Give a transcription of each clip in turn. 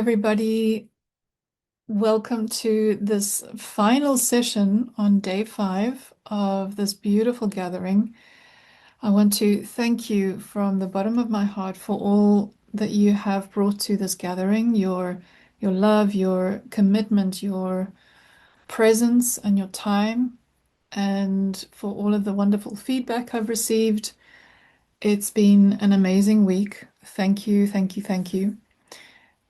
everybody. Welcome to this final session on day 5 of this beautiful gathering. I want to thank you from the bottom of my heart for all that you have brought to this gathering, your love, your commitment, your presence, and your time, and for all of the wonderful feedback I've received. It's been an amazing week. Thank you, thank you, thank you.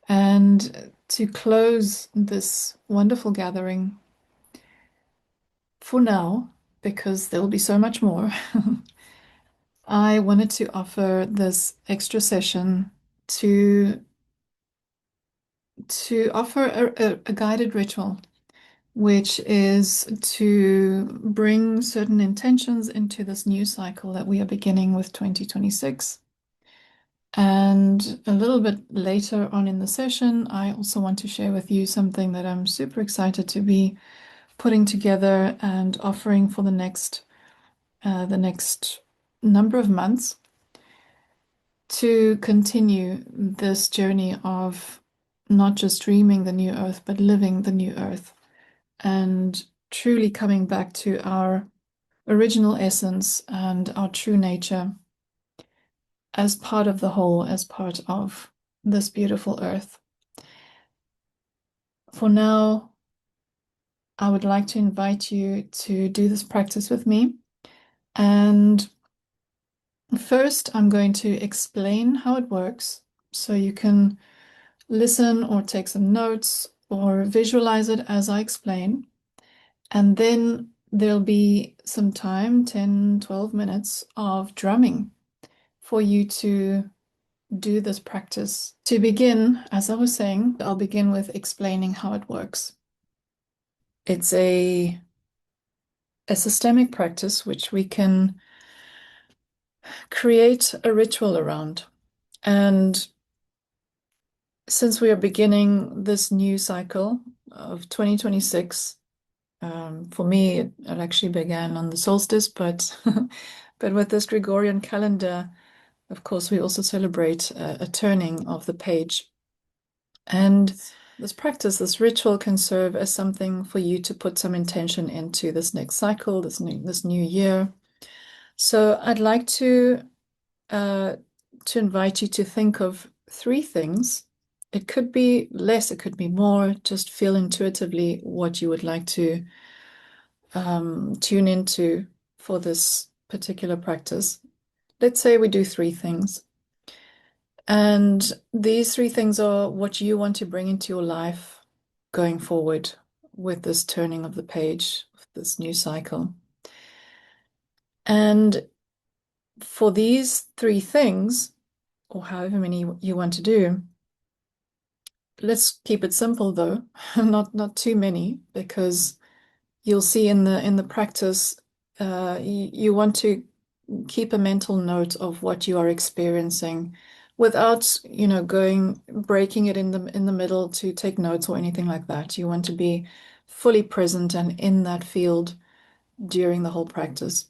And to close this wonderful gathering for now, because there will be so much more, I wanted to offer this extra session to offer a guided ritual, which is to bring certain intentions into this new cycle that we are beginning with 2026. And a little bit later on in the session, I also want to share with you something that I'm super excited to be putting together and offering for the next number of months to continue this journey of not just dreaming the new earth, but living the new earth and truly coming back to our original essence and our true nature as part of the whole, as part of this beautiful earth. For now, I would like to invite you to do this practice with me. And first, I'm going to explain how it works so you can listen or take some notes or visualize it as I explain. And then there'll be some time, 10, 12 minutes of drumming for you to do this practice. To begin, as I was saying, I'll begin with explaining how it works. It's a systemic practice which we can create a ritual around. And since we are beginning this new cycle of 2026, for me, it actually began on the solstice, but but with this Gregorian calendar, of course, we also celebrate a turning of the page. And this practice, this ritual, can serve as something for you to put some intention into this next cycle, this new year. So I'd like to invite you to think of 3 things. It could be less, it could be more. Just feel intuitively what you would like to tune into for this particular practice. Let's say we do 3 things. And these 3 things are what you want to bring into your life going forward with this turning of the page, this new cycle. And for these 3 things, or however many you want to do, let's keep it simple though, not too many, because you'll see in the practice, you want to keep a mental note of what you are experiencing without, breaking it in the middle to take notes or anything like that. You want to be fully present and in that field during the whole practice.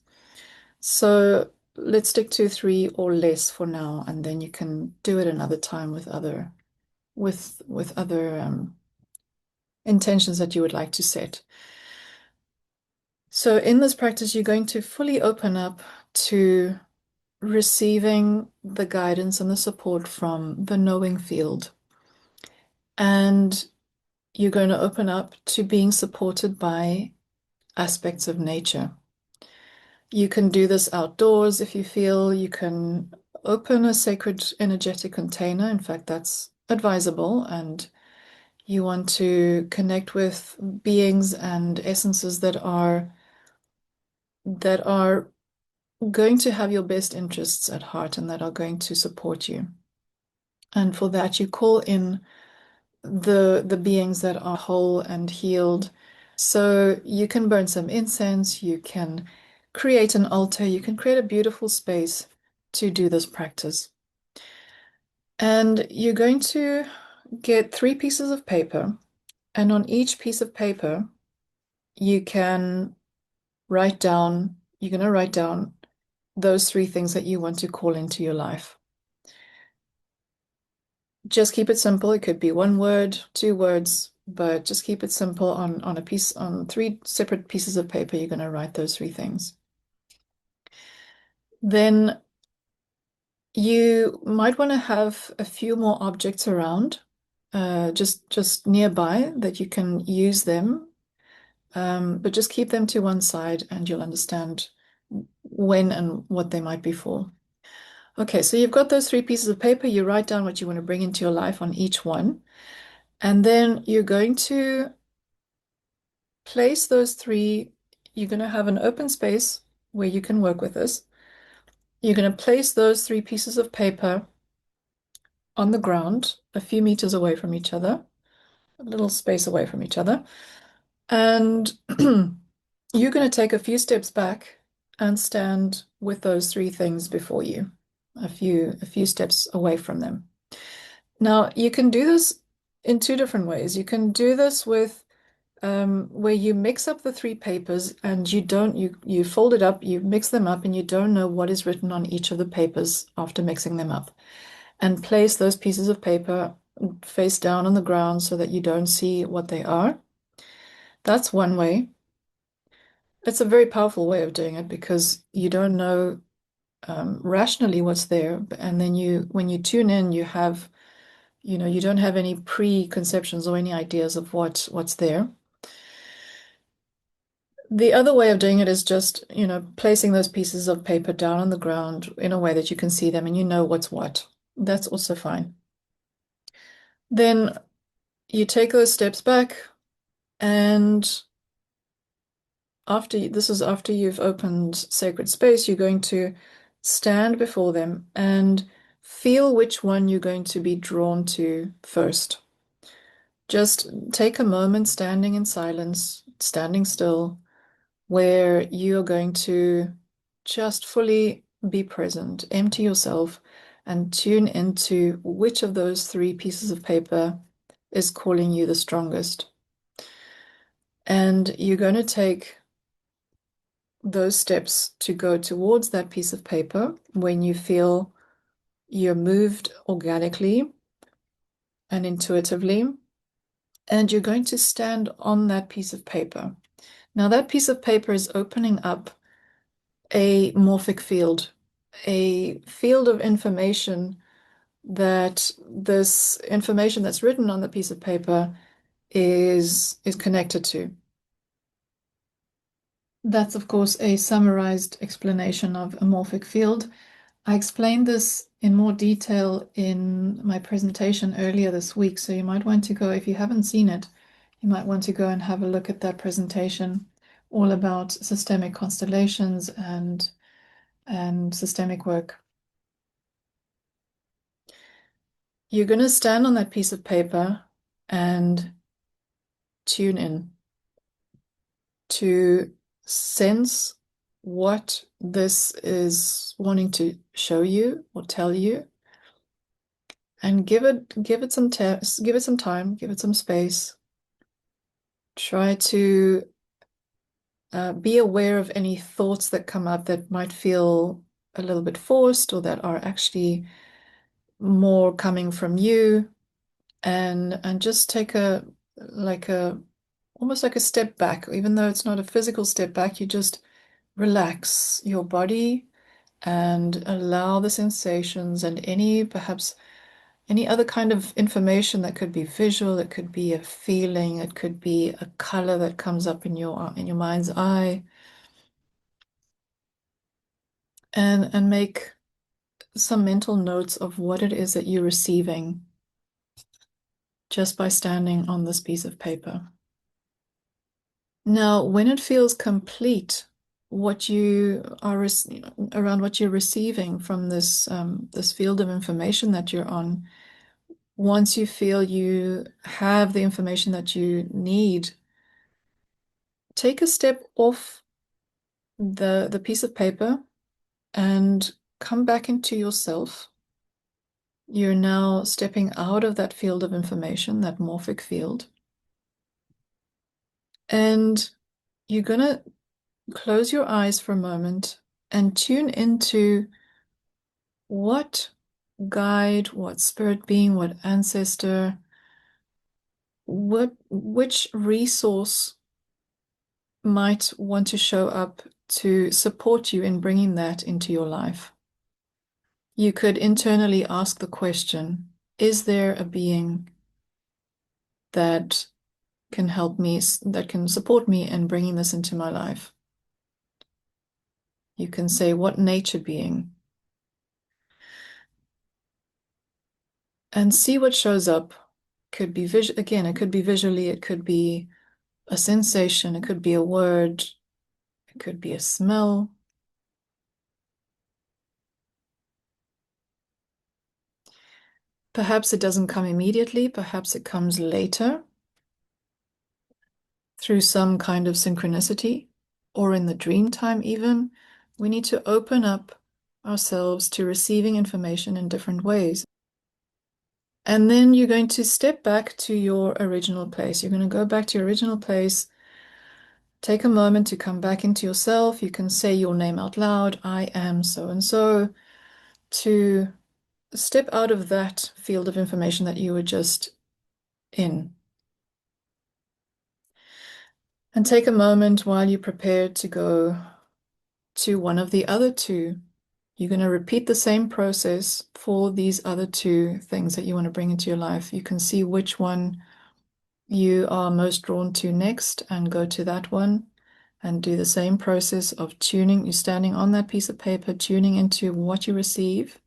So let's stick to 3 or less for now, and then you can do it another time with other intentions that you would like to set. So in this practice, you're going to fully open up to receiving the guidance and the support from the knowing field. And you're going to open up to being supported by aspects of nature. You can do this outdoors if you feel. You can open a sacred energetic container. In fact, that's advisable. And you want to connect with beings and essences that are going to have your best interests at heart and that are going to support you. And for that, you call in the beings that are whole and healed. So you can burn some incense, you can create an altar, you can create a beautiful space to do this practice. And you're going to get 3 pieces of paper, and on each piece of paper, you can write down, you're going to write down those 3 things that you want to call into your life. Just keep it simple. It could be one word, two words, but just keep it simple on a piece on three separate pieces of paper. You're going to write those three things. Then you might want to have a few more objects around, just nearby that you can use them. But just keep them to one side and you'll understand when and what they might be for. Okay, so you've got those three pieces of paper. You write down what you want to bring into your life on each one. And then you're going to place those three. You're going to have an open space where you can work with this. You're going to place those three pieces of paper on the ground, a few meters away from each other, a little space away from each other. And you're going to take a few steps back and stand with those three things before you, a few steps away from them. Now, you can do this in two different ways. You can do this with where you mix up the three papers and you fold it up, you mix them up, and you don't know what is written on each of the papers after mixing them up. And place those pieces of paper face down on the ground so that you don't see what they are. That's one way. It's a very powerful way of doing it because you don't know rationally what's there, and then when you tune in, you don't have any preconceptions or any ideas of what's there. The other way of doing it is just, placing those pieces of paper down on the ground in a way that you can see them and you know what's what. That's also fine. Then you take those steps back, and after you've opened sacred space, you're going to stand before them and feel which one you're going to be drawn to first. Just take a moment standing in silence, standing still, where you're going to just fully be present, empty yourself, and tune into which of those three pieces of paper is calling you the strongest. And you're going to take those steps to go towards that piece of paper when you feel you're moved organically and intuitively, and you're going to stand on that piece of paper. Now, that piece of paper is opening up a morphic field, a field of information that this information that's written on the piece of paper is connected to. That's, of course, a summarized explanation of a morphic field. I explained this in more detail in my presentation earlier this week, so you might want to go, if you haven't seen it, you might want to go and have a look at that presentation, all about systemic constellations and systemic work. You're going to stand on that piece of paper and tune in to sense what this is wanting to show you or tell you, and give it some time, give it some space. Try to be aware of any thoughts that come up that might feel a little bit forced or that are actually more coming from you, and just take like a almost like a step back. Even though it's not a physical step back, you just relax your body and allow the sensations and perhaps any other kind of information that could be visual, it could be a feeling, it could be a color that comes up in your mind's eye, and make some mental notes of what it is that you're receiving just by standing on this piece of paper. Now, when it feels complete, what you are around what you're receiving from this field of information that you're on, once you feel you have the information that you need, take a step off the piece of paper and come back into yourself. You're now stepping out of that field of information, that morphic field, and you're going to close your eyes for a moment and tune into what guide, what spirit being, what ancestor, which resource might want to show up to support you in bringing that into your life. You could internally ask the question, is there a being that can help me, that can support me in bringing this into my life? You can say, what nature being? And see what shows up. Could be again, it could be visually, it could be a sensation, it could be a word, it could be a smell. Perhaps it doesn't come immediately, perhaps it comes later through some kind of synchronicity or in the dream time even. We need to open up ourselves to receiving information in different ways. And then you're going to step back to your original place. You're going to go back to your original place. Take a moment to come back into yourself. You can say your name out loud. I am so and so. To step out of that field of information that you were just in. And take a moment while you prepare to go to one of the other two. You're going to repeat the same process for these other two things that you want to bring into your life. You can see which one you are most drawn to next and go to that one and do the same process of tuning. You're standing on that piece of paper, tuning into what you receive.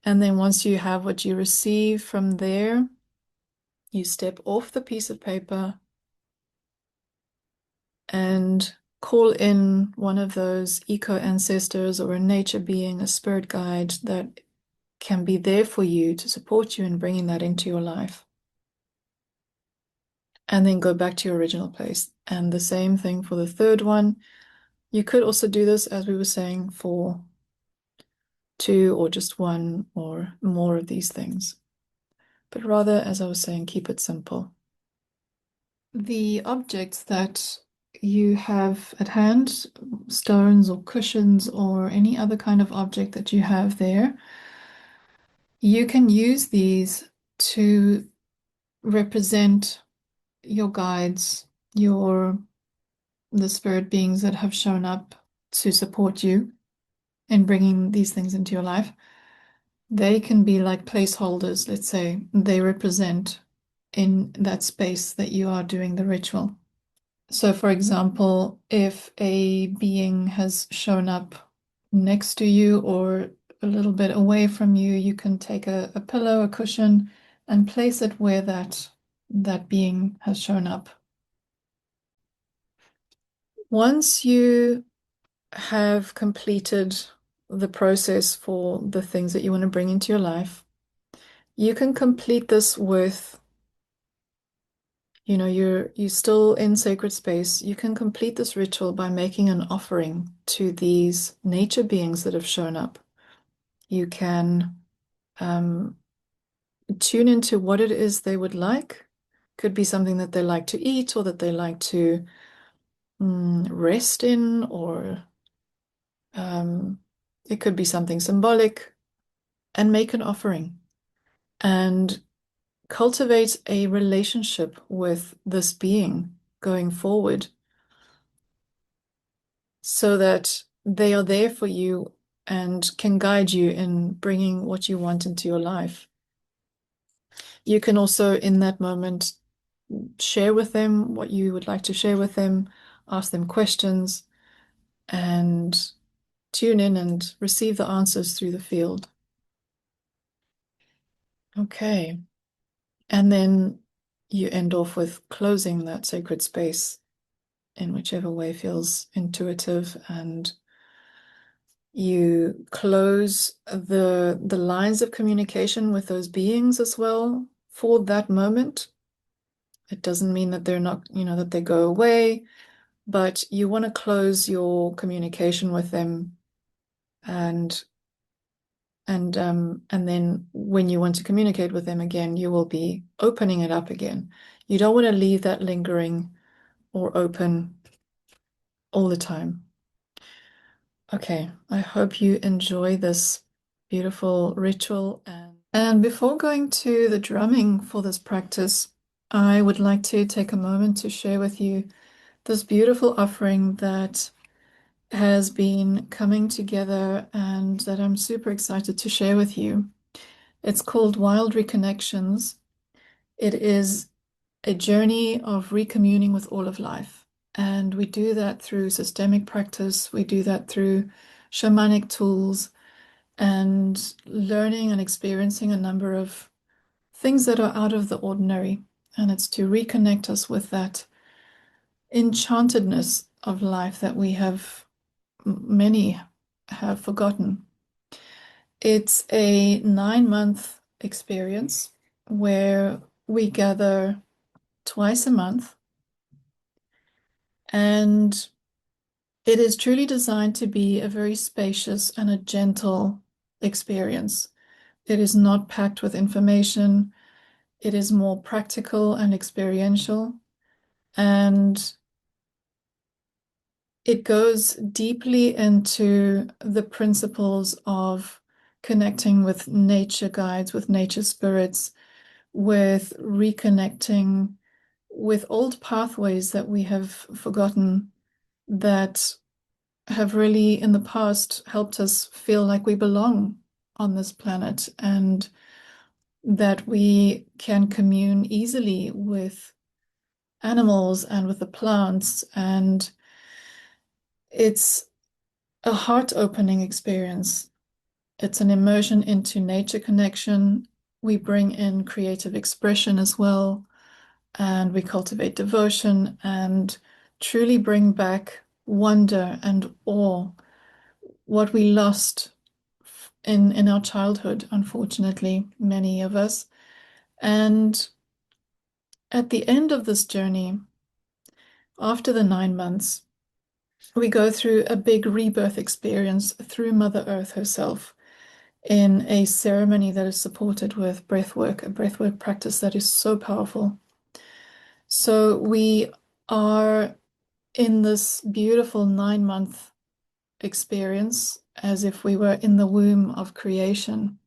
And then once you have what you receive from there, you step off the piece of paper and call in one of those eco ancestors or a nature being, a spirit guide that can be there for you to support you in bringing that into your life. And then go back to your original place. And the same thing for the third one. You could also do this, as we were saying, for two or just one or more of these things. But rather, as I was saying, keep it simple. The objects that you have at hand, stones or cushions or any other kind of object that you have there, you can use these to represent your guides, the spirit beings that have shown up to support you in bringing these things into your life. They can be like placeholders, let's say. They represent in that space that you are doing the ritual. So, for example, if a being has shown up next to you or a little bit away from you, you can take a pillow, a cushion, and place it where that being has shown up. Once you have completed the process for the things that you want to bring into your life, you can complete this with, you're still in sacred space. You can complete this ritual by making an offering to these nature beings that have shown up. You can tune into what it is they would like. Could be something that they like to eat or that they like to rest in, or it could be something symbolic, and make an offering and cultivate a relationship with this being going forward so that they are there for you and can guide you in bringing what you want into your life. You can also, in that moment, share with them what you would like to share with them, ask them questions, and tune in and receive the answers through the field. Okay. And then you end off with closing that sacred space in whichever way feels intuitive, and you close the lines of communication with those beings as well for that moment. It doesn't mean that they're not, that they go away, but you want to close your communication with them, and and then when you want to communicate with them again, you will be opening it up again. You don't want to leave that lingering or open all the time. Okay, I hope you enjoy this beautiful ritual. And before going to the drumming for this practice, I would like to take a moment to share with you this beautiful offering that has been coming together and that I'm super excited to share with you. It's called Wild Reconnections. It is a journey of recommuning with all of life. And we do that through systemic practice, we do that through shamanic tools and learning and experiencing a number of things that are out of the ordinary. And it's to reconnect us with that enchantedness of life that we have, many have forgotten. It's a 9-month experience where we gather twice a month, and it is truly designed to be a very spacious and a gentle experience. It is not packed with information. It is more practical and experiential, and it goes deeply into the principles of connecting with nature guides, with nature spirits, with reconnecting with old pathways that we have forgotten, that have really in the past helped us feel like we belong on this planet, and that we can commune easily with animals and with the plants. And it's a heart-opening experience. It's an immersion into nature connection. We bring in creative expression as well, and we cultivate devotion and truly bring back wonder and awe, what we lost in our childhood, unfortunately, many of us. And at the end of this journey, after the 9 months, we go through a big rebirth experience through Mother Earth herself in a ceremony that is supported with breathwork, a breathwork practice that is so powerful. So we are in this beautiful 9-month experience as if we were in the womb of creation,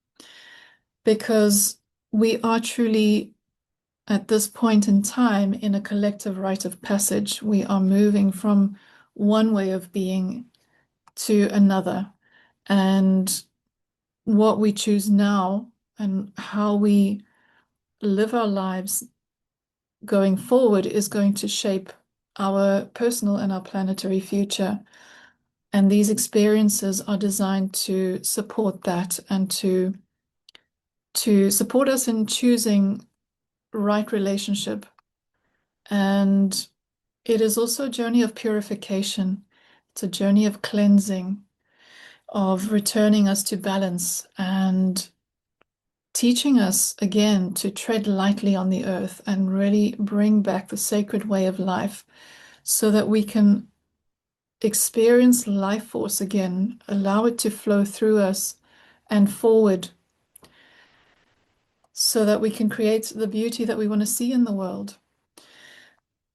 because we are truly at this point in time in a collective rite of passage. We are moving from one way of being to another. And what we choose now and how we live our lives going forward is going to shape our personal and our planetary future. And these experiences are designed to support that and to support us in choosing right relationship. And it is also a journey of purification. It's a journey of cleansing, of returning us to balance and teaching us again to tread lightly on the earth and really bring back the sacred way of life so that we can experience life force again, allow it to flow through us and forward so that we can create the beauty that we want to see in the world.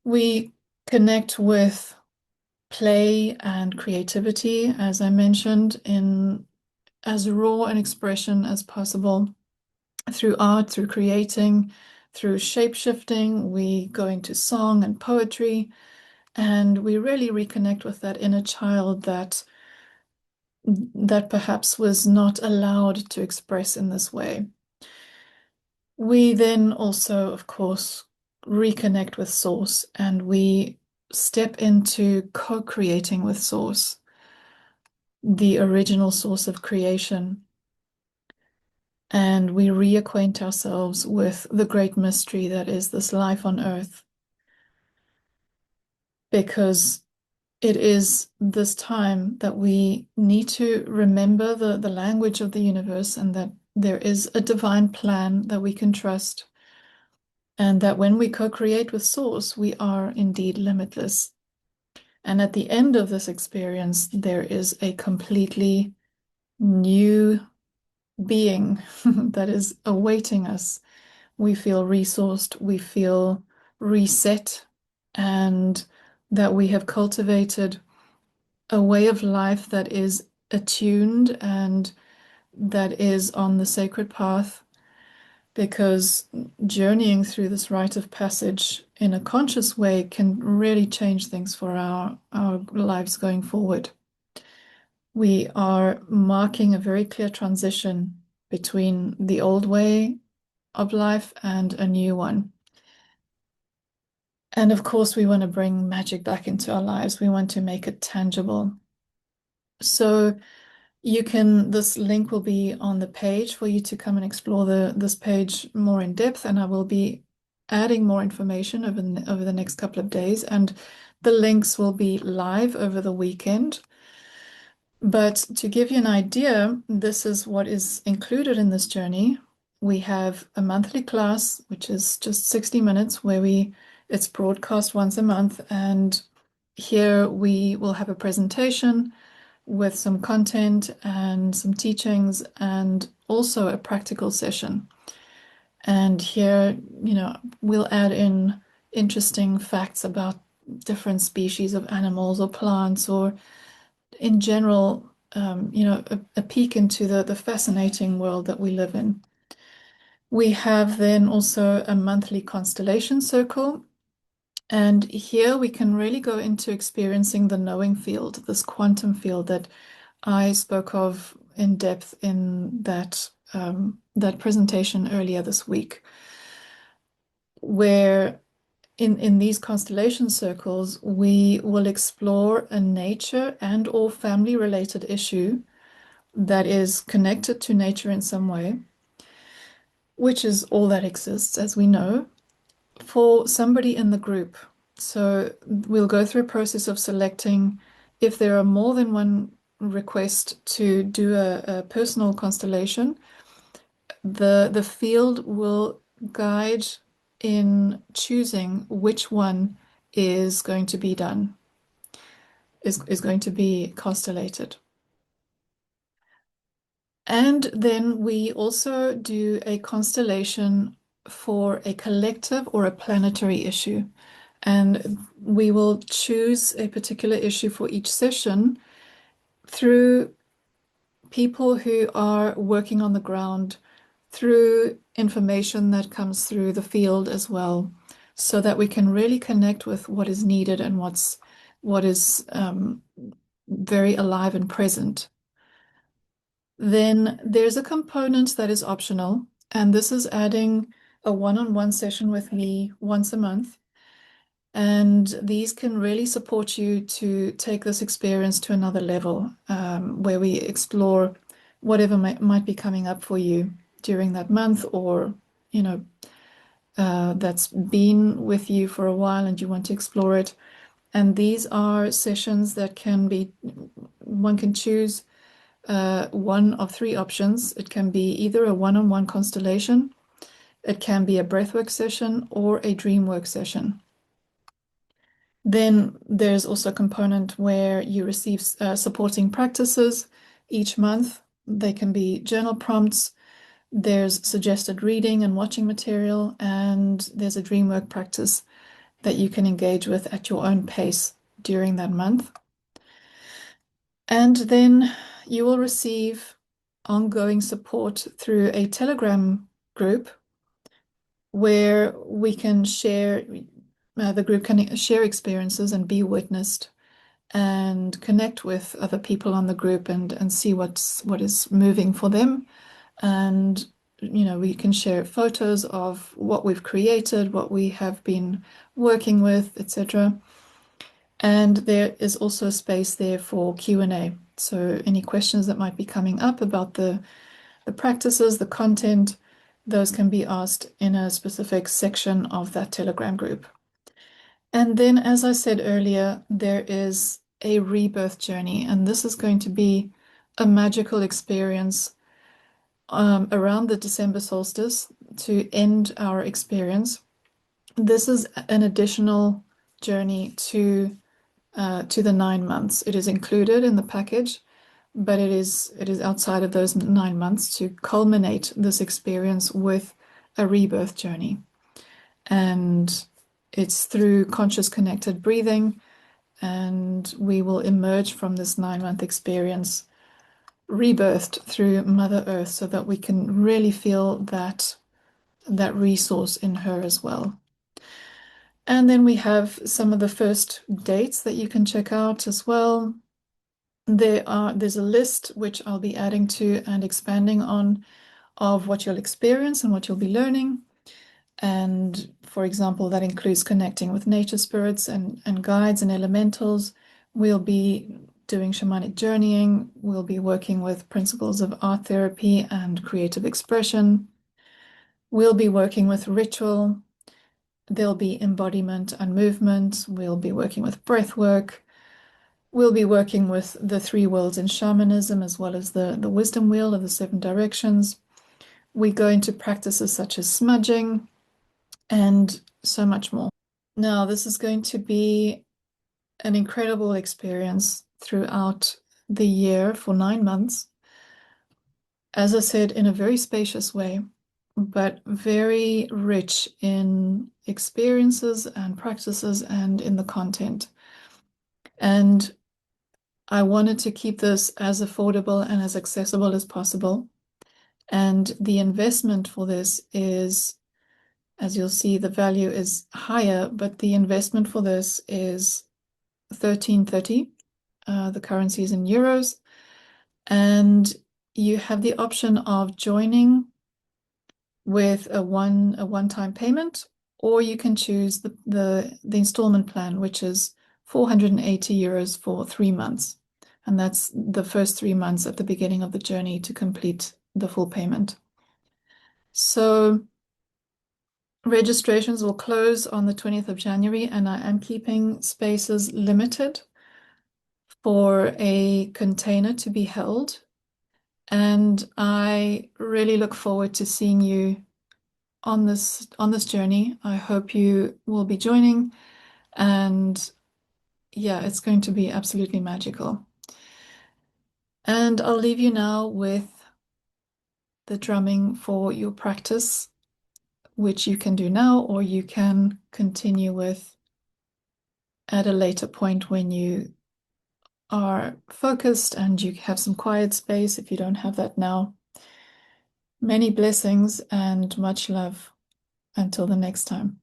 We connect with play and creativity, as I mentioned, in as raw an expression as possible through art, through creating, through shape-shifting. We go into song and poetry, and we really reconnect with that inner child that perhaps was not allowed to express in this way. We then also, of course, reconnect with Source, and we step into co-creating with Source, the original source of creation. And we reacquaint ourselves with the great mystery that is this life on Earth, because it is this time that we need to remember the language of the universe, and that there is a divine plan that we can trust, and that when we co-create with Source, we are indeed limitless. And at the end of this experience, there is a completely new being that is awaiting us. We feel resourced, we feel reset, and that we have cultivated a way of life that is attuned and that is on the sacred path, because journeying through this rite of passage in a conscious way can really change things for our lives going forward. We are marking a very clear transition between the old way of life and a new one. And of course, we want to bring magic back into our lives. We want to make it tangible. So this link will be on the page for you to come and explore this page more in depth, and I will be adding more information over the next couple of days, and the links will be live over the weekend. But to give you an idea, this is what is included in this journey. We have a monthly class, which is just 60 minutes, it's broadcast once a month, and here we will have a presentation with some content and some teachings and also a practical session. And here, we'll add in interesting facts about different species of animals or plants, or in general, a peek into the fascinating world that we live in. We have then also a monthly constellation circle. And here we can really go into experiencing the knowing field, this quantum field that I spoke of in depth in that presentation earlier this week, where in these constellation circles, we will explore a nature and or family related issue that is connected to nature in some way, which is all that exists, as we know, for somebody in the group. So we'll go through a process of selecting if there are more than one request to do a personal constellation. The field will guide in choosing which one is going to be done, is going to be constellated. And then we also do a constellation for a collective or a planetary issue. And we will choose a particular issue for each session through people who are working on the ground, through information that comes through the field as well, so that we can really connect with what is needed and what is very alive and present. Then there's a component that is optional, and this is adding a one-on-one session with me once a month. And these can really support you to take this experience to another level, where we explore whatever might be coming up for you during that month, or, that's been with you for a while and you want to explore it. And these are sessions that one can choose one of three options. It can be either a one-on-one constellation, it can be a breathwork session, or a dreamwork session. Then there's also a component where you receive supporting practices each month. They can be journal prompts, there's suggested reading and watching material, and there's a dreamwork practice that you can engage with at your own pace during that month. And then you will receive ongoing support through a Telegram group where we can share, the group can share experiences and be witnessed and connect with other people on the group and see what is moving for them. And we can share photos of what we've created, what we have been working with, etc. And there is also space there for Q&A. So any questions that might be coming up about the practices, the content, those can be asked in a specific section of that Telegram group. And then, as I said earlier, there is a rebirth journey, and this is going to be a magical experience around the December solstice to end our experience. This is an additional journey to the 9 months. It is included in the package, but it is outside of those 9 months to culminate this experience with a rebirth journey. And it's through conscious connected breathing, and we will emerge from this 9-month experience rebirthed through Mother Earth so that we can really feel that resource in her as well. And then we have some of the first dates that you can check out as well. There's a list which I'll be adding to and expanding on of what you'll experience and what you'll be learning. And for example, that includes connecting with nature spirits and guides and elementals. We'll be doing shamanic journeying. We'll be working with principles of art therapy and creative expression. We'll be working with ritual. There'll be embodiment and movement. We'll be working with breath work. We'll be working with the three worlds in shamanism, as well as the wisdom wheel of the seven directions. We go into practices such as smudging and so much more. Now, this is going to be an incredible experience throughout the year for 9 months. As I said, in a very spacious way, but very rich in experiences and practices and in the content. And I wanted to keep this as affordable and as accessible as possible. And the investment for this is, as you'll see, the value is higher, but the investment for this is 1330. The currency is in euros. And you have the option of joining with a one-time payment, or you can choose the installment plan, which is 480 euros for 3 months. And that's the first 3 months at the beginning of the journey to complete the full payment. So registrations will close on the 20th of January, and I am keeping spaces limited for a container to be held. And I really look forward to seeing you on this journey. I hope you will be joining, and yeah, it's going to be absolutely magical. And I'll leave you now with the drumming for your practice, which you can do now, or you can continue with at a later point when you are focused and you have some quiet space if you don't have that now. Many blessings and much love. Until the next time.